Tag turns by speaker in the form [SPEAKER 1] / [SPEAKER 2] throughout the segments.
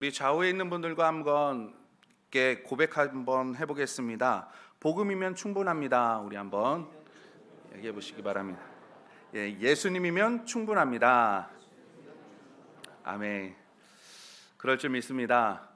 [SPEAKER 1] 우리 좌우에 있는 분들과 한번 고백 한번 해보겠습니다. 복음이면 충분합니다. 우리 한번 얘기해 보시기 바랍니다. 예수님이면 충분합니다. 아멘. 그럴 줄 믿습니다.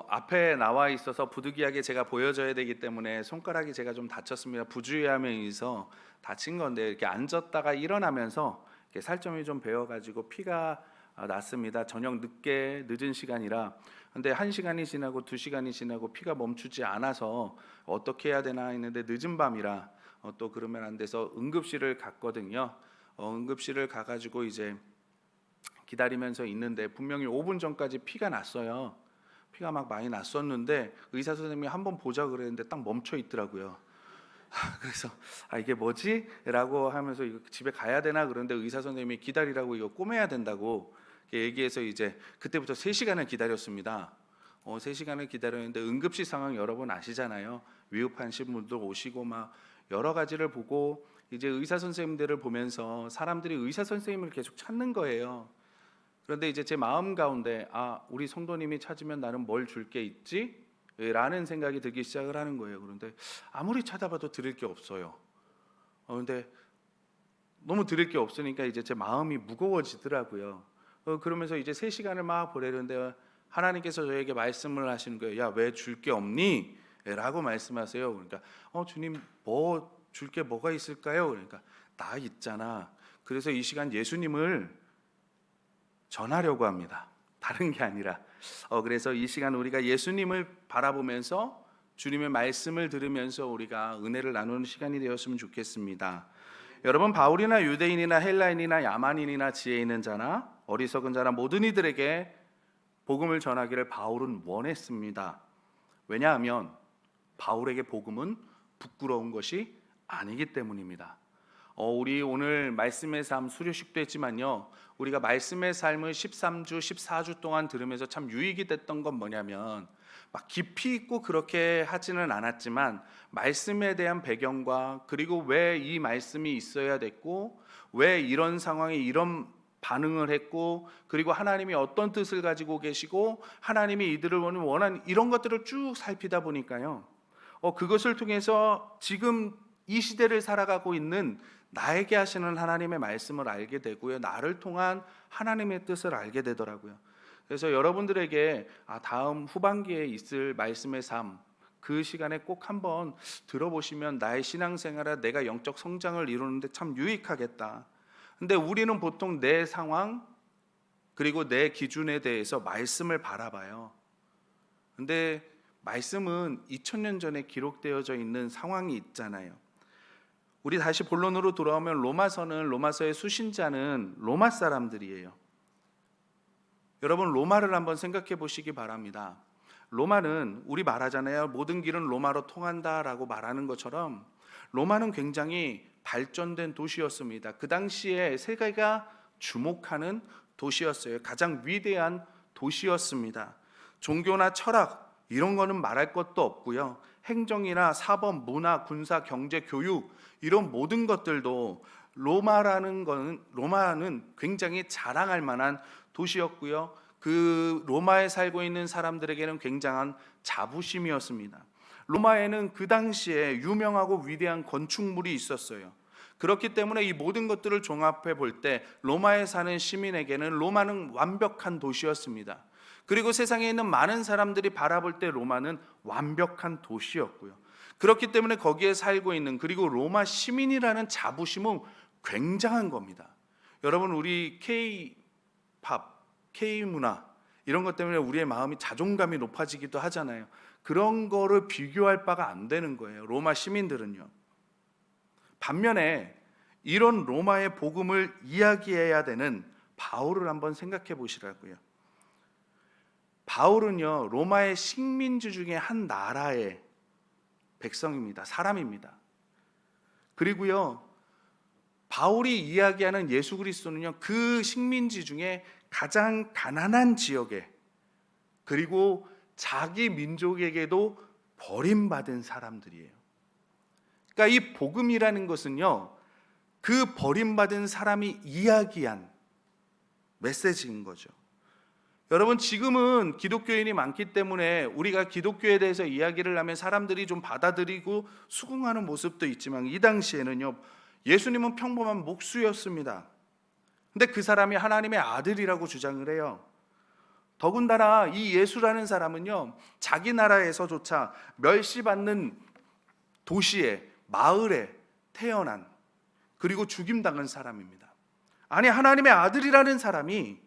[SPEAKER 1] 앞에 나와 있어서 부득이하게 제가 보여져야 되기 때문에 손가락이 제가 좀 다쳤습니다. 부주의하면서 다친 건데 이렇게 앉았다가 일어나면서 이렇게 살점이 좀 베어가지고 피가 났습니다. 저녁 늦은 시간이라. 근데 1시간이 지나고 2시간이 지나고 피가 멈추지 않아서 어떻게 해야 되나 했는데 늦은 밤이라 또 그러면 안 돼서 응급실을 갔거든요. 응급실을 가가지고 이제 기다리면서 있는데 분명히 5분 전까지 피가 났어요. 피가 막 많이 났었는데 의사 선생님이 한번 보자 그랬는데 딱 멈춰 있더라고요. 그래서 이게 뭐지? 라고 하면서 이거 집에 가야 되나 그런데 의사 선생님이 기다리라고 이거 꼬매야 된다고 얘기해서 이제 그때부터 3시간을 기다렸습니다. 3시간을 기다렸는데 응급실 상황 여러분 아시잖아요. 위급하신 분들 오시고 막 여러 가지를 보고 이제 의사 선생님들을 보면서 사람들이 의사 선생님을 계속 찾는 거예요. 그런데 이제 제 마음 가운데 우리 성도님이 찾으면 나는 뭘 줄 게 있지? 라는 생각이 들기 시작을 하는 거예요. 그런데 아무리 찾아봐도 드릴 게 없어요. 그런데 너무 드릴 게 없으니까 이제 제 마음이 무거워지더라고요. 그러면서 이제 3시간을 막 보내는데 하나님께서 저에게 말씀을 하시는 거예요. 야, 왜 줄 게 없니? 라고 말씀하세요. 그러니까 주님 뭐 줄 게 뭐가 있을까요? 그러니까 나 있잖아. 그래서 이 시간 예수님을 전하려고 합니다. 다른 게 아니라 그래서 이 시간 우리가 예수님을 바라보면서 주님의 말씀을 들으면서 우리가 은혜를 나누는 시간이 되었으면 좋겠습니다. 여러분, 바울이나 유대인이나 헬라인이나 야만인이나 지혜 있는 자나 어리석은 자나 모든 이들에게 복음을 전하기를 바울은 원했습니다. 왜냐하면 바울에게 복음은 부끄러운 것이 아니기 때문입니다. 우리 오늘 말씀의 삶 수료식도 했지만요, 우리가 말씀의 삶을 13주 14주 동안 들으면서 참 유익이 됐던 건 뭐냐면 막 깊이 있고 그렇게 하지는 않았지만 말씀에 대한 배경과 그리고 왜 이 말씀이 있어야 됐고 왜 이런 상황에 이런 반응을 했고 그리고 하나님이 어떤 뜻을 가지고 계시고 하나님이 이들을 원하는 이런 것들을 쭉 살피다 보니까요, 그것을 통해서 지금 이 시대를 살아가고 있는 나에게 하시는 하나님의 말씀을 알게 되고요, 나를 통한 하나님의 뜻을 알게 되더라고요. 그래서 여러분들에게 다음 후반기에 있을 말씀의 삶, 그 시간에 꼭 한번 들어보시면 나의 신앙생활에 내가 영적 성장을 이루는데 참 유익하겠다. 근데 우리는 보통 내 상황 그리고 내 기준에 대해서 말씀을 바라봐요. 근데 말씀은 2000년 전에 기록되어져 있는 상황이 있잖아요. 우리 다시 본론으로 돌아오면 로마서의 수신자는 로마 사람들이에요. 여러분, 로마를 한번 생각해 보시기 바랍니다. 로마는 우리 말하잖아요. 모든 길은 로마로 통한다라고 말하는 것처럼 로마는 굉장히 발전된 도시였습니다. 그 당시에 세계가 주목하는 도시였어요. 가장 위대한 도시였습니다. 종교나 철학 이런 거는 말할 것도 없고요. 행정이나 사법, 문화, 군사, 경제, 교육 이런 모든 것들도 로마는 굉장히 자랑할 만한 도시였고요. 그 로마에 살고 있는 사람들에게는 굉장한 자부심이었습니다. 로마에는 그 당시에 유명하고 위대한 건축물이 있었어요. 그렇기 때문에 이 모든 것들을 종합해 볼 때 로마에 사는 시민에게는 로마는 완벽한 도시였습니다. 그리고 세상에 있는 많은 사람들이 바라볼 때 로마는 완벽한 도시였고요. 그렇기 때문에 거기에 살고 있는 그리고 로마 시민이라는 자부심은 굉장한 겁니다. 여러분, 우리 K-팝, K-문화 이런 것 때문에 우리의 마음이 자존감이 높아지기도 하잖아요. 그런 거를 비교할 바가 안 되는 거예요, 로마 시민들은요. 반면에 이런 로마의 복음을 이야기해야 되는 바울을 한번 생각해 보시라고요. 바울은요, 로마의 식민지 중에 한 나라의 백성입니다. 사람입니다. 그리고요, 바울이 이야기하는 예수 그리스도는요, 그 식민지 중에 가장 가난한 지역에 그리고 자기 민족에게도 버림받은 사람들이에요. 그러니까 이 복음이라는 것은요, 그 버림받은 사람이 이야기한 메시지인 거죠. 여러분, 지금은 기독교인이 많기 때문에 우리가 기독교에 대해서 이야기를 하면 사람들이 좀 받아들이고 수긍하는 모습도 있지만, 이 당시에는요, 예수님은 평범한 목수였습니다. 근데 그 사람이 하나님의 아들이라고 주장을 해요. 더군다나 이 예수라는 사람은요, 자기 나라에서조차 멸시받는 도시에, 마을에 태어난, 그리고 죽임당한 사람입니다. 아니, 하나님의 아들이라는 사람이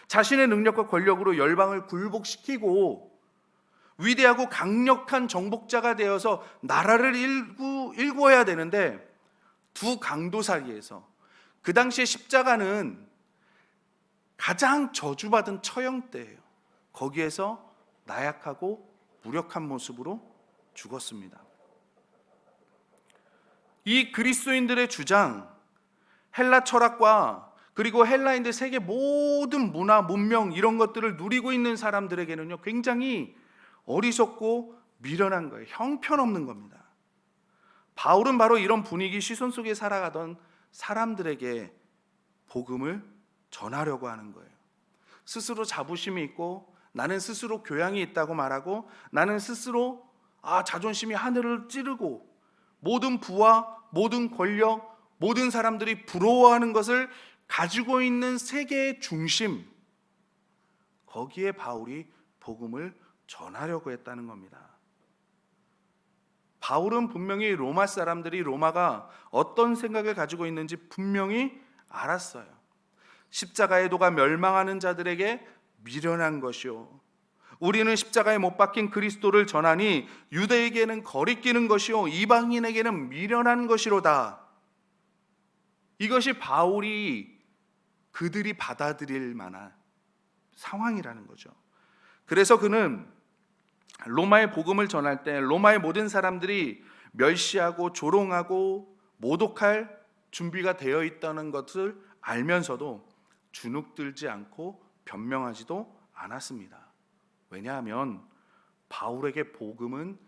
[SPEAKER 1] 자신의 능력과 권력으로 열방을 굴복시키고 위대하고 강력한 정복자가 되어서 나라를 일구어야 되는데, 두 강도 사이에서, 그 당시에 십자가는 가장 저주받은 처형대예요. 거기에서 나약하고 무력한 모습으로 죽었습니다. 이 그리스도인들의 주장, 헬라 철학과 그리고 헬라인들 세계 모든 문화, 문명 이런 것들을 누리고 있는 사람들에게는요, 굉장히 어리석고 미련한 거예요. 형편없는 겁니다. 바울은 바로 이런 분위기 시선 속에 살아가던 사람들에게 복음을 전하려고 하는 거예요. 스스로 자부심이 있고, 나는 스스로 교양이 있다고 말하고, 나는 스스로 자존심이 하늘을 찌르고, 모든 부와 모든 권력, 모든 사람들이 부러워하는 것을 가지고 있는 세계의 중심, 거기에 바울이 복음을 전하려고 했다는 겁니다. 바울은 분명히 로마 사람들이 로마가 어떤 생각을 가지고 있는지 분명히 알았어요. 십자가의 도가 멸망하는 자들에게 미련한 것이요, 우리는 십자가에 못 박힌 그리스도를 전하니 유대에게는 거리끼는 것이요 이방인에게는 미련한 것이로다. 이것이 바울이 그들이 받아들일 만한 상황이라는 거죠. 그래서 그는 로마의 복음을 전할 때 로마의 모든 사람들이 멸시하고 조롱하고 모독할 준비가 되어 있다는 것을 알면서도 주눅들지 않고 변명하지도 않았습니다. 왜냐하면 바울에게 복음은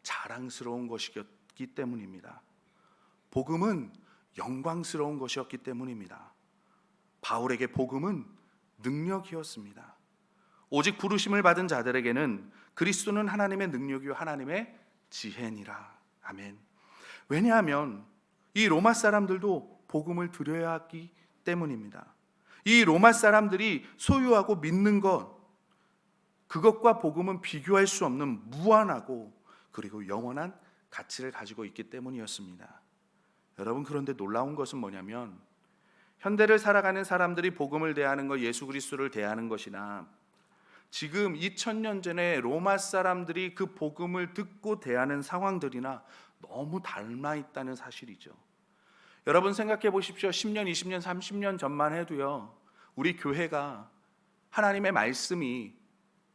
[SPEAKER 1] 자랑스러운 것이었기 때문입니다. 복음은 영광스러운 것이었기 때문입니다. 바울에게 복음은 능력이었습니다. 오직 부르심을 받은 자들에게는 그리스도는 하나님의 능력이요 하나님의 지혜니라. 아멘. 왜냐하면 이 로마 사람들도 복음을 드려야 하기 때문입니다. 이 로마 사람들이 소유하고 믿는 것, 그것과 복음은 비교할 수 없는 무한하고 그리고 영원한 가치를 가지고 있기 때문이었습니다. 여러분, 그런데 놀라운 것은 뭐냐면, 현대를 살아가는 사람들이 복음을 대하는 것, 예수 그리스도를 대하는 것이나 지금 2000년 전에 로마 사람들이 그 복음을 듣고 대하는 상황들이나 너무 닮아 있다는 사실이죠. 여러분 생각해 보십시오. 10년, 20년, 30년 전만 해도요, 우리 교회가 하나님의 말씀이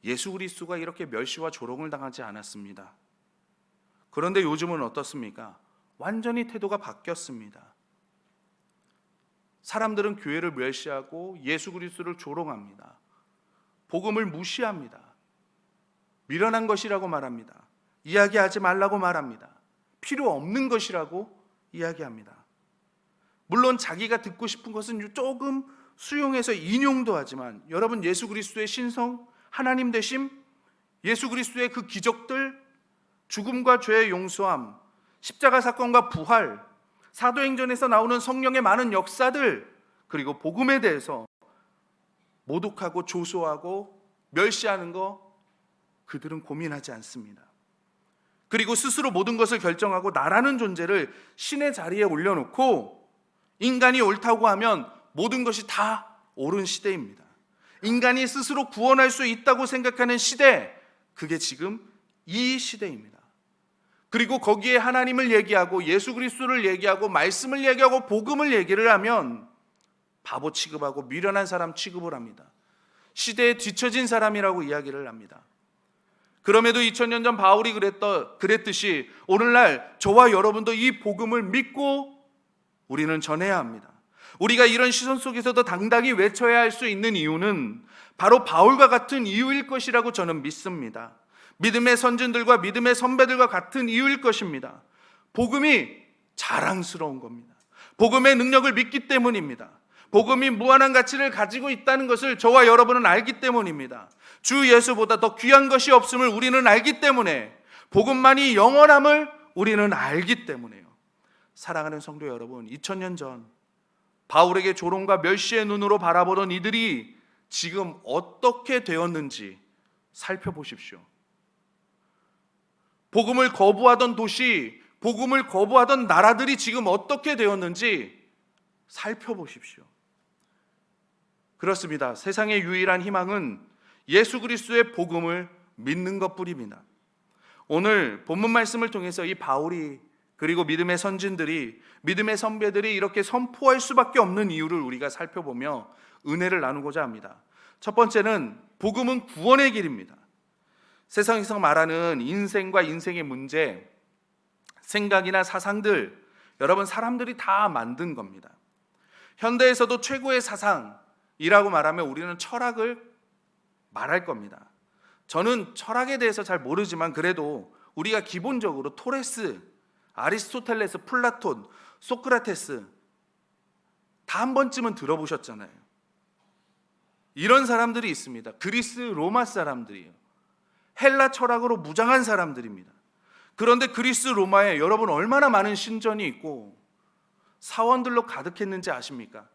[SPEAKER 1] 예수 그리스도가 이렇게 멸시와 조롱을 당하지 않았습니다. 그런데 요즘은 어떻습니까? 완전히 태도가 바뀌었습니다. 사람들은 교회를 멸시하고 예수 그리스도를 조롱합니다. 복음을 무시합니다. 미련한 것이라고 말합니다. 이야기하지 말라고 말합니다. 필요 없는 것이라고 이야기합니다. 물론 자기가 듣고 싶은 것은 조금 수용해서 인용도 하지만, 여러분, 예수 그리스도의 신성, 하나님 되심, 예수 그리스도의 그 기적들, 죽음과 죄의 용서함, 십자가 사건과 부활, 사도행전에서 나오는 성령의 많은 역사들, 그리고 복음에 대해서 모독하고 조소하고 멸시하는 거 그들은 고민하지 않습니다. 그리고 스스로 모든 것을 결정하고 나라는 존재를 신의 자리에 올려놓고 인간이 옳다고 하면 모든 것이 다 옳은 시대입니다. 인간이 스스로 구원할 수 있다고 생각하는 시대, 그게 지금 이 시대입니다. 그리고 거기에 하나님을 얘기하고 예수 그리스도를 얘기하고 말씀을 얘기하고 복음을 얘기를 하면 바보 취급하고 미련한 사람 취급을 합니다. 시대에 뒤처진 사람이라고 이야기를 합니다. 그럼에도 2000년 전 바울이 그랬듯이 오늘날 저와 여러분도 이 복음을 믿고 우리는 전해야 합니다. 우리가 이런 시선 속에서도 당당히 외쳐야 할 수 있는 이유는 바로 바울과 같은 이유일 것이라고 저는 믿습니다. 믿음의 선진들과 믿음의 선배들과 같은 이유일 것입니다. 복음이 자랑스러운 겁니다. 복음의 능력을 믿기 때문입니다. 복음이 무한한 가치를 가지고 있다는 것을 저와 여러분은 알기 때문입니다. 주 예수보다 더 귀한 것이 없음을 우리는 알기 때문에, 복음만이 영원함을 우리는 알기 때문에요. 사랑하는 성도 여러분, 2000년 전 바울에게 조롱과 멸시의 눈으로 바라보던 이들이 지금 어떻게 되었는지 살펴보십시오. 복음을 거부하던 도시, 복음을 거부하던 나라들이 지금 어떻게 되었는지 살펴보십시오. 그렇습니다. 세상의 유일한 희망은 예수 그리스도의 복음을 믿는 것뿐입니다. 오늘 본문 말씀을 통해서 이 바울이, 그리고 믿음의 선진들이, 믿음의 선배들이 이렇게 선포할 수밖에 없는 이유를 우리가 살펴보며 은혜를 나누고자 합니다. 첫 번째는 복음은 구원의 길입니다. 세상에서 말하는 인생과 인생의 문제, 생각이나 사상들, 여러분, 사람들이 다 만든 겁니다. 현대에서도 최고의 사상이라고 말하면 우리는 철학을 말할 겁니다. 저는 철학에 대해서 잘 모르지만 그래도 우리가 기본적으로 토레스, 아리스토텔레스, 플라톤, 소크라테스 다 한 번쯤은 들어보셨잖아요. 이런 사람들이 있습니다. 그리스 로마 사람들이에요. 헬라 철학으로 무장한 사람들입니다. 그런데 그리스 로마에 여러분 얼마나 많은 신전이 있고 사원들로 가득했는지 아십니까?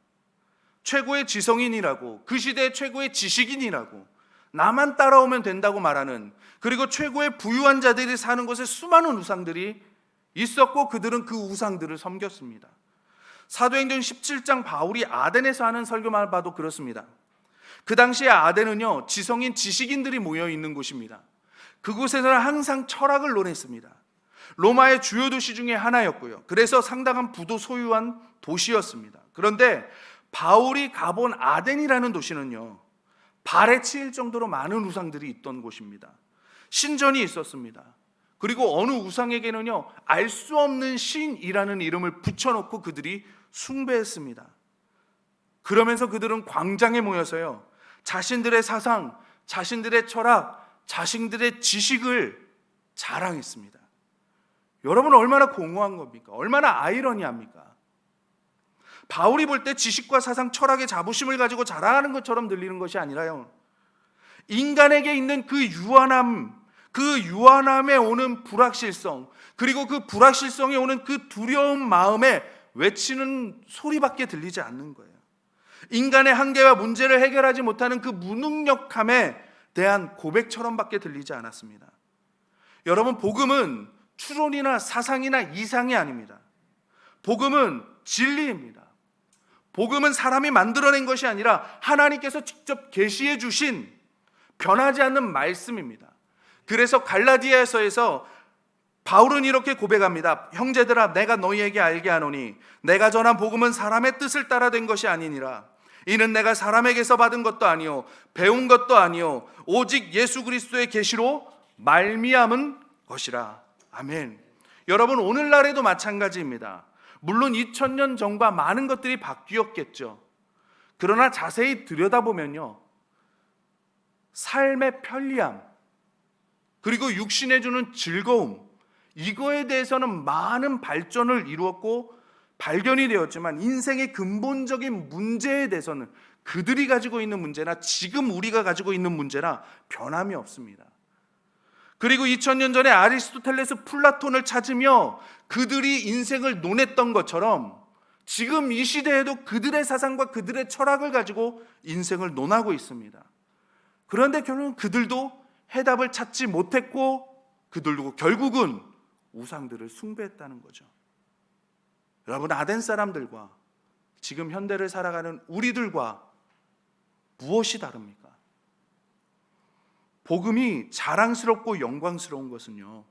[SPEAKER 1] 최고의 지성인이라고, 그 시대의 최고의 지식인이라고, 나만 따라오면 된다고 말하는, 그리고 최고의 부유한 자들이 사는 곳에 수많은 우상들이 있었고 그들은 그 우상들을 섬겼습니다. 사도행전 17장 바울이 아덴에서 하는 설교만 봐도 그렇습니다. 그 당시에 아덴은요, 지성인 지식인들이 모여 있는 곳입니다. 그곳에서는 항상 철학을 논했습니다. 로마의 주요 도시 중에 하나였고요. 그래서 상당한 부도 소유한 도시였습니다. 그런데 바울이 가본 아덴이라는 도시는요, 발에 치일 정도로 많은 우상들이 있던 곳입니다. 신전이 있었습니다. 그리고 어느 우상에게는요, 알 수 없는 신이라는 이름을 붙여놓고 그들이 숭배했습니다. 그러면서 그들은 광장에 모여서요, 자신들의 사상, 자신들의 철학, 자신들의 지식을 자랑했습니다. 여러분, 얼마나 공허한 겁니까? 얼마나 아이러니합니까? 바울이 볼 때 지식과 사상, 철학의 자부심을 가지고 자랑하는 것처럼 들리는 것이 아니라요, 인간에게 있는 그 유한함, 그 유한함에 오는 불확실성, 그리고 그 불확실성에 오는 그 두려운 마음에 외치는 소리밖에 들리지 않는 거예요. 인간의 한계와 문제를 해결하지 못하는 그 무능력함에 대한 고백처럼밖에 들리지 않았습니다. 여러분, 복음은 추론이나 사상이나 이상이 아닙니다. 복음은 진리입니다. 복음은 사람이 만들어낸 것이 아니라 하나님께서 직접 계시해 주신 변하지 않는 말씀입니다. 그래서 갈라디아서에서 바울은 이렇게 고백합니다. 형제들아, 내가 너희에게 알게 하노니 내가 전한 복음은 사람의 뜻을 따라 된 것이 아니니라. 이는 내가 사람에게서 받은 것도 아니요 배운 것도 아니요 오직 예수 그리스도의 계시로 말미암은 것이라. 아멘. 여러분, 오늘날에도 마찬가지입니다. 물론 2000년 전과 많은 것들이 바뀌었겠죠. 그러나 자세히 들여다보면요, 삶의 편리함, 그리고 육신에 주는 즐거움, 이거에 대해서는 많은 발전을 이루었고 발견이 되었지만 인생의 근본적인 문제에 대해서는 그들이 가지고 있는 문제나 지금 우리가 가지고 있는 문제나 변함이 없습니다. 그리고 2000년 전에 아리스토텔레스, 플라톤을 찾으며 그들이 인생을 논했던 것처럼 지금 이 시대에도 그들의 사상과 그들의 철학을 가지고 인생을 논하고 있습니다. 그런데 결국은 그들도 해답을 찾지 못했고 그들도 결국은 우상들을 숭배했다는 거죠. 여러분, 아덴 사람들과 지금 현대를 살아가는 우리들과 무엇이 다릅니까? 복음이 자랑스럽고 영광스러운 것은요,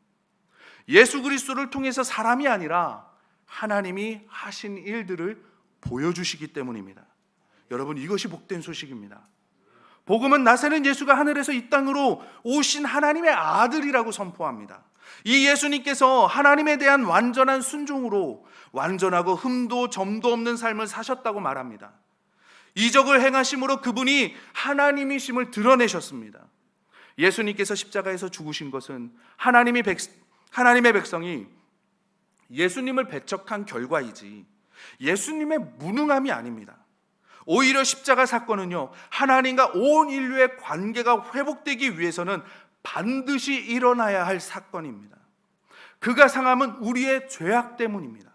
[SPEAKER 1] 예수 그리스도를 통해서 사람이 아니라 하나님이 하신 일들을 보여주시기 때문입니다. 여러분, 이것이 복된 소식입니다. 복음은 나사렛 예수가 하늘에서 이 땅으로 오신 하나님의 아들이라고 선포합니다. 이 예수님께서 하나님에 대한 완전한 순종으로 완전하고 흠도 점도 없는 삶을 사셨다고 말합니다. 이적을 행하심으로 그분이 하나님이심을 드러내셨습니다. 예수님께서 십자가에서 죽으신 것은 하나님의 백성이 예수님을 배척한 결과이지 예수님의 무능함이 아닙니다. 오히려 십자가 사건은요, 하나님과 온 인류의 관계가 회복되기 위해서는 반드시 일어나야 할 사건입니다. 그가 상함은 우리의 죄악 때문입니다.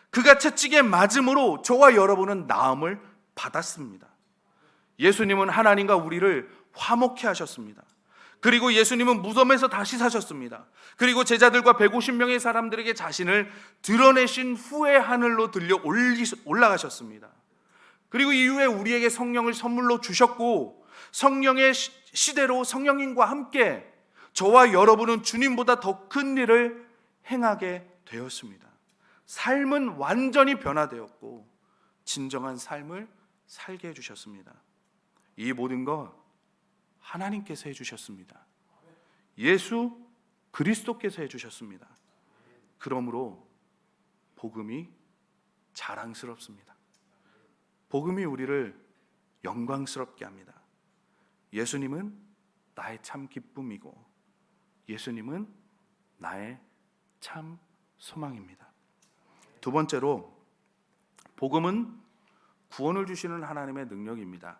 [SPEAKER 1] 그가 채찍에 맞음으로 저와 여러분은 나음을 받았습니다. 예수님은 하나님과 우리를 화목케 하셨습니다. 그리고 예수님은 무덤에서 다시 사셨습니다. 그리고 제자들과 150명의 사람들에게 자신을 드러내신 후에 하늘로 들려 올라가셨습니다. 그리고 이후에 우리에게 성령을 선물로 주셨고, 성령의 시대로 성령님과 함께 저와 여러분은 주님보다 더 큰 일을 행하게 되었습니다. 삶은 완전히 변화되었고 진정한 삶을 살게 해주셨습니다. 이 모든 것 하나님께서 해주셨습니다. 예수 그리스도께서 해주셨습니다. 그러므로 복음이 자랑스럽습니다. 복음이 우리를 영광스럽게 합니다. 예수님은 나의 참 기쁨이고 예수님은 나의 참 소망입니다. 두 번째로, 복음은 구원을 주시는 하나님의 능력입니다.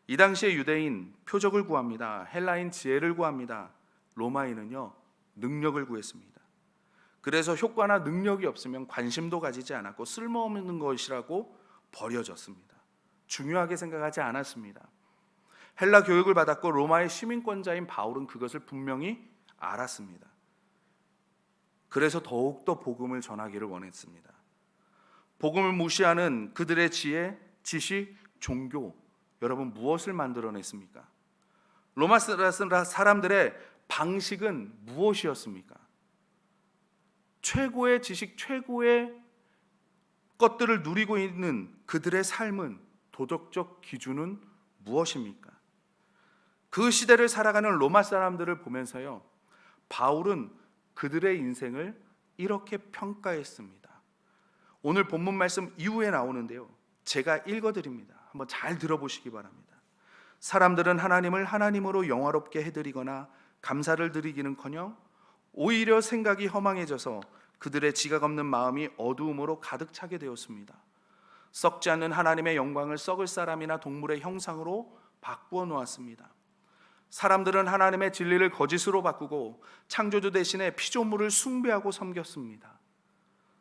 [SPEAKER 1] 이 당시에 유대인 표적을 구합니다. 헬라인 지혜를 구합니다. 로마인은요, 능력을 구했습니다. 그래서 효과나 능력이 없으면 관심도 가지지 않았고 쓸모없는 것이라고 버려졌습니다. 중요하게 생각하지 않았습니다. 헬라 교육을 받았고 로마의 시민권자인 바울은 그것을 분명히 알았습니다. 그래서 더욱더 복음을 전하기를 원했습니다. 복음을 무시하는 그들의 지혜, 지식, 종교, 여러분 무엇을 만들어냈습니까? 로마 사람들의 방식은 무엇이었습니까? 최고의 지식, 최고의 것들을 누리고 있는 그들의 삶은, 도덕적 기준은 무엇입니까? 그 시대를 살아가는 로마 사람들을 보면서요, 바울은 그들의 인생을 이렇게 평가했습니다. 오늘 본문 말씀 이후에 나오는데요, 제가 읽어드립니다. 한번 잘 들어보시기 바랍니다. 사람들은 하나님을 하나님으로 영화롭게 해드리거나 감사를 드리기는커녕 오히려 생각이 허망해져서 그들의 지각 없는 마음이 어두움으로 가득 차게 되었습니다. 썩지 않는 하나님의 영광을 썩을 사람이나 동물의 형상으로 바꾸어 놓았습니다. 사람들은 하나님의 진리를 거짓으로 바꾸고 창조주 대신에 피조물을 숭배하고 섬겼습니다.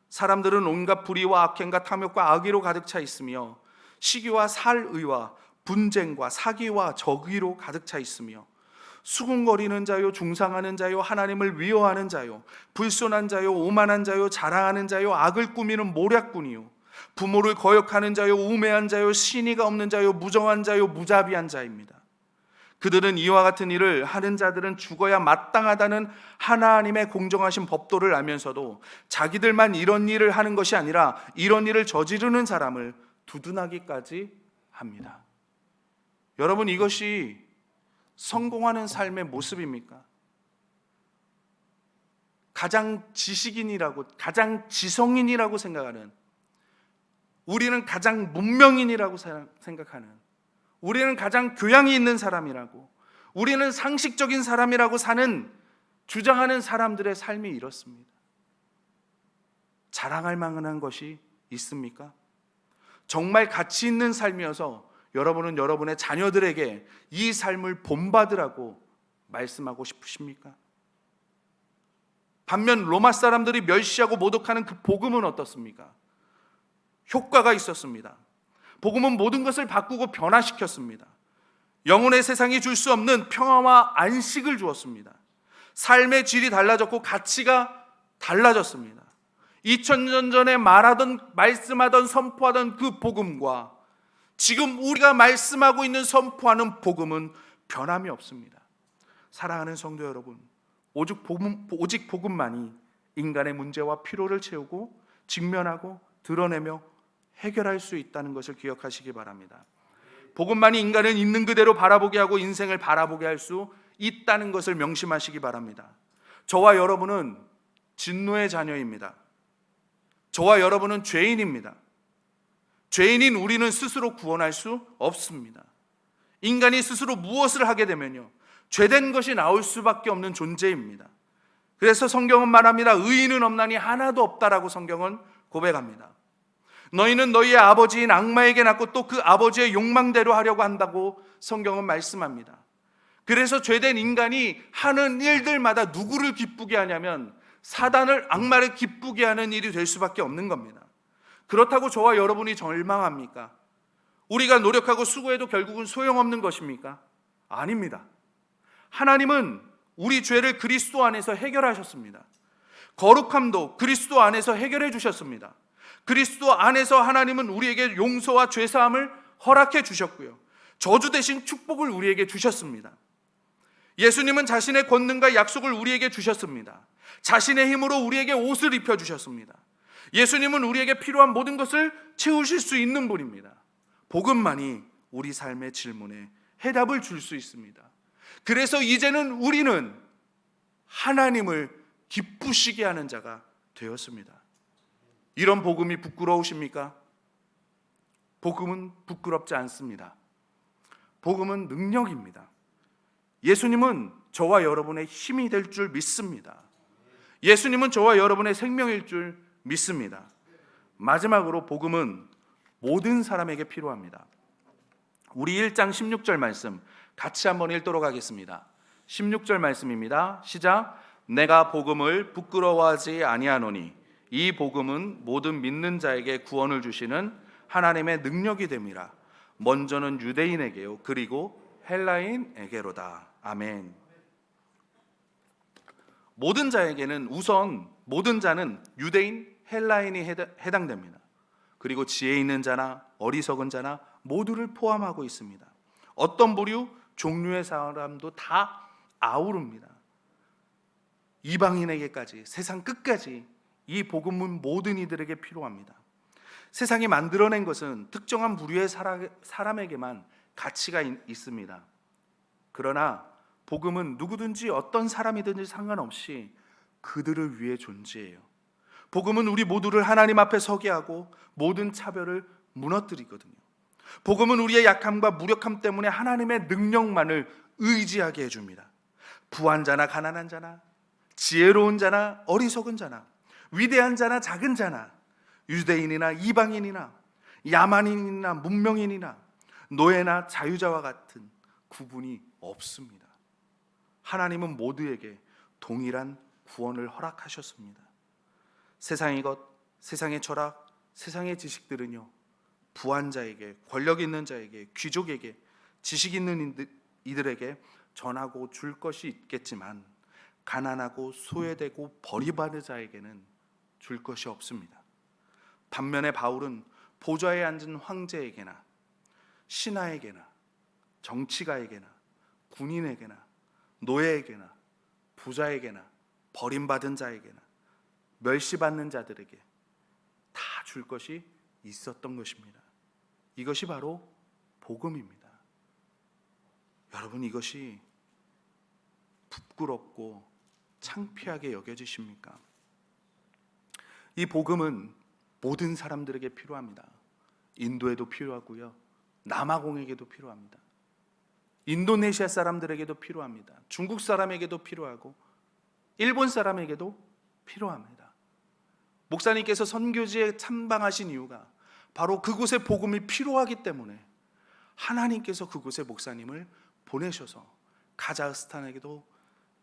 [SPEAKER 1] 사람들은 온갖 불의와 악행과 탐욕과 악의로 가득 차 있으며 시기와 살의와 분쟁과 사기와 적의로 가득 차 있으며 수군거리는 자요, 중상하는 자요, 하나님을 위협하는 자요, 불손한 자요, 오만한 자요, 자랑하는 자요, 악을 꾸미는 모략꾼이요, 부모를 거역하는 자요, 우매한 자요, 신의가 없는 자요, 무정한 자요, 무자비한 자입니다. 그들은 이와 같은 일을 하는 자들은 죽어야 마땅하다는 하나님의 공정하신 법도를 알면서도 자기들만 이런 일을 하는 것이 아니라 이런 일을 저지르는 사람을 두둔하기까지 합니다. 여러분, 이것이 성공하는 삶의 모습입니까? 가장 지식인이라고, 가장 지성인이라고 생각하는, 우리는 가장 문명인이라고 생각하는, 우리는 가장 교양이 있는 사람이라고, 우리는 상식적인 사람이라고 주장하는 사람들의 삶이 이렇습니다. 자랑할 만한 것이 있습니까? 정말 가치 있는 삶이어서 여러분은 여러분의 자녀들에게 이 삶을 본받으라고 말씀하고 싶으십니까? 반면 로마 사람들이 멸시하고 모독하는 그 복음은 어떻습니까? 효과가 있었습니다. 복음은 모든 것을 바꾸고 변화시켰습니다. 영혼의 세상이 줄 수 없는 평화와 안식을 주었습니다. 삶의 질이 달라졌고 가치가 달라졌습니다. 2000년 전에 말씀하던 선포하던 그 복음과 지금 우리가 말씀하고 있는 선포하는 복음은 변함이 없습니다. 사랑하는 성도 여러분, 오직 복음만이 인간의 문제와 필요를 채우고 직면하고 드러내며 해결할 수 있다는 것을 기억하시기 바랍니다. 복음만이 인간을 있는 그대로 바라보게 하고 인생을 바라보게 할 수 있다는 것을 명심하시기 바랍니다. 저와 여러분은 진노의 자녀입니다. 저와 여러분은 죄인입니다. 죄인인 우리는 스스로 구원할 수 없습니다. 인간이 스스로 무엇을 하게 되면요, 죄된 것이 나올 수밖에 없는 존재입니다. 그래서 성경은 말합니다. 의인은 없나니 하나도 없다라고 성경은 고백합니다. 너희는 너희의 아버지인 악마에게 낳고 또 그 아버지의 욕망대로 하려고 한다고 성경은 말씀합니다. 그래서 죄된 인간이 하는 일들마다 누구를 기쁘게 하냐면 사단을, 악마를 기쁘게 하는 일이 될 수밖에 없는 겁니다. 그렇다고 저와 여러분이 절망합니까? 우리가 노력하고 수고해도 결국은 소용없는 것입니까? 아닙니다. 하나님은 우리 죄를 그리스도 안에서 해결하셨습니다. 거룩함도 그리스도 안에서 해결해 주셨습니다. 그리스도 안에서 하나님은 우리에게 용서와 죄사함을 허락해 주셨고요, 저주 대신 축복을 우리에게 주셨습니다. 예수님은 자신의 권능과 약속을 우리에게 주셨습니다. 자신의 힘으로 우리에게 옷을 입혀주셨습니다. 예수님은 우리에게 필요한 모든 것을 채우실 수 있는 분입니다. 복음만이 우리 삶의 질문에 해답을 줄 수 있습니다. 그래서 이제는 우리는 하나님을 기쁘시게 하는 자가 되었습니다. 이런 복음이 부끄러우십니까? 복음은 부끄럽지 않습니다. 복음은 능력입니다. 예수님은 저와 여러분의 힘이 될 줄 믿습니다. 예수님은 저와 여러분의 생명일 줄 믿습니다. 마지막으로 복음은 모든 사람에게 필요합니다. 우리 1장 16절 말씀 같이 한번 읽도록 하겠습니다. 16절 말씀입니다. 시작. 내가 복음을 부끄러워하지 아니하노니 이 복음은 모든 믿는 자에게 구원을 주시는 하나님의 능력이 됨이라. 먼저는 유대인에게요 그리고 헬라인에게로다. 아멘. 모든 자에게는 우선 모든 자는 유대인, 헬라인이 해당됩니다. 그리고 지혜 있는 자나 어리석은 자나 모두를 포함하고 있습니다. 어떤 부류, 종류의 사람도 다 아우릅니다. 이방인에게까지, 세상 끝까지 이 복음은 모든 이들에게 필요합니다. 세상이 만들어낸 것은 특정한 부류의 사람에게만 가치가 있습니다. 그러나 복음은 누구든지 어떤 사람이든지 상관없이 그들을 위해 존재해요. 복음은 우리 모두를 하나님 앞에 서게 하고 모든 차별을 무너뜨리거든요. 복음은 우리의 약함과 무력함 때문에 하나님의 능력만을 의지하게 해줍니다. 부한 자나 가난한 자나, 지혜로운 자나 어리석은 자나, 위대한 자나 작은 자나, 유대인이나 이방인이나 야만인이나 문명인이나 노예나 자유자와 같은 구분이 없습니다. 하나님은 모두에게 동일한 구원을 허락하셨습니다. 세상의 것, 세상의 철학, 세상의 지식들은요, 부한 자에게, 권력 있는 자에게, 귀족에게, 지식 있는 이들에게 전하고 줄 것이 있겠지만 가난하고 소외되고 버림받은 자에게는 줄 것이 없습니다. 반면에 바울은 보좌에 앉은 황제에게나 신하에게나 정치가에게나 군인에게나 노예에게나 부자에게나 버림받은 자에게나 멸시받는 자들에게 다 줄 것이 있었던 것입니다. 이것이 바로 복음입니다. 여러분, 이것이 부끄럽고 창피하게 여겨지십니까? 이 복음은 모든 사람들에게 필요합니다. 인도에도 필요하고요, 남아공에게도 필요합니다. 인도네시아 사람들에게도 필요합니다. 중국 사람에게도 필요하고 일본 사람에게도 필요합니다. 목사님께서 선교지에 참방하신 이유가 바로 그곳에 복음이 필요하기 때문에 하나님께서 그곳에 목사님을 보내셔서 카자흐스탄에게도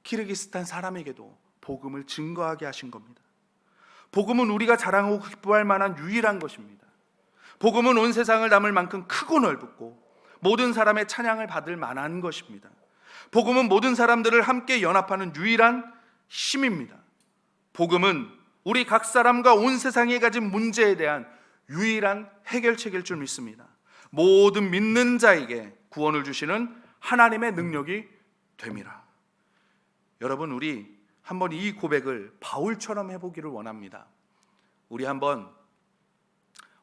[SPEAKER 1] 키르기스탄 사람에게도 복음을 증거하게 하신 겁니다. 복음은 우리가 자랑하고 기뻐할 만한 유일한 것입니다. 복음은 온 세상을 담을 만큼 크고 넓고 모든 사람의 찬양을 받을 만한 것입니다. 복음은 모든 사람들을 함께 연합하는 유일한 힘입니다. 복음은 우리 각 사람과 온 세상에 가진 문제에 대한 유일한 해결책일 줄 믿습니다. 모든 믿는 자에게 구원을 주시는 하나님의 능력이 됨이라. 여러분, 우리 한번 이 고백을 바울처럼 해보기를 원합니다. 우리 한번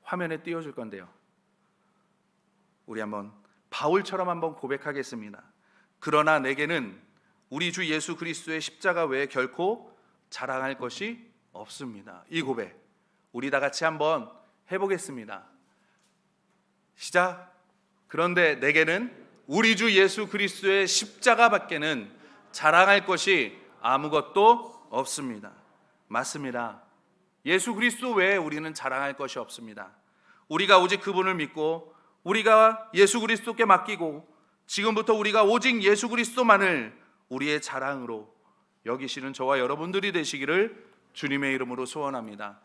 [SPEAKER 1] 화면에 띄워줄 건데요, 우리 한번 바울처럼 한번 고백하겠습니다. 그러나 내게는 우리 주 예수 그리스도의 십자가 외에 결코 자랑할 것이 없습니다. 이 고백 우리 다 같이 한번 해보겠습니다. 시작. 그런데 내게는 우리 주 예수 그리스도의 십자가 밖에는 자랑할 것이 아무것도 없습니다. 맞습니다. 예수 그리스도 외에 우리는 자랑할 것이 없습니다. 우리가 오직 그분을 믿고 우리가 예수 그리스도께 맡기고 지금부터 우리가 오직 예수 그리스도만을 우리의 자랑으로 여기시는 저와 여러분들이 되시기를 주님의 이름으로 소원합니다.